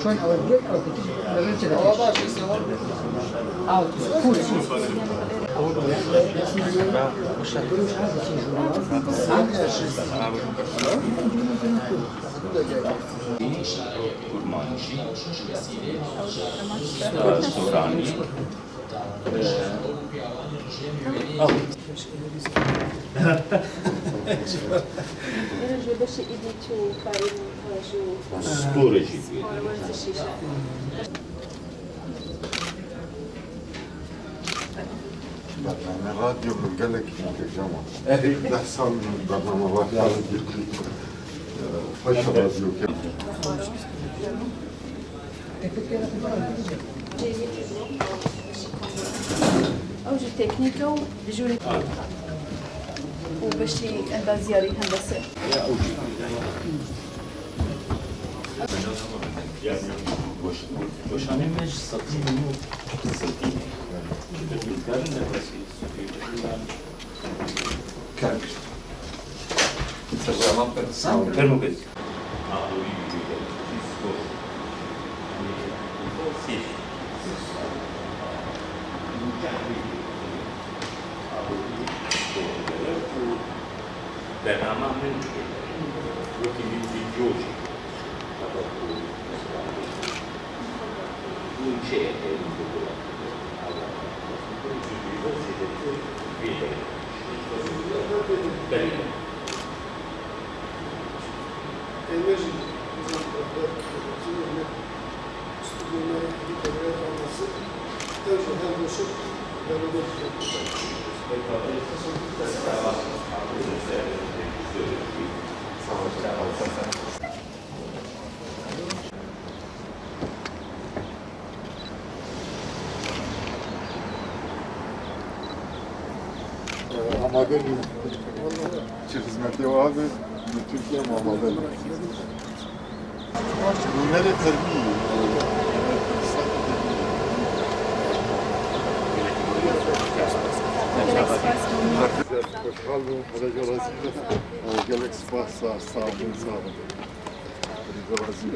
چون اول کتیش نظر چه kurmancı, Sorani, جو باشه ایدی تو کاری جو Sporeci. ورزشی برنامه رادیو قالك جماعة 10 سال من برنامه راديو فش راديو كده او جو تکنیکا و بجوری و بشی اندازیاری هندسه Boşanmış satayım mı? Satayım. Çocukların nefesi كان سلام Permu bez. برنامه من وقتی ویدیویی non c'è Enerji stüdyolara gidip oraya kalması hem boşuk beraber Amade çi hizmeti vardı Türkiye mi Amade bunları terbiye خوشحال بودم خدا جلازی. گلک سپاس سا سامون سامون.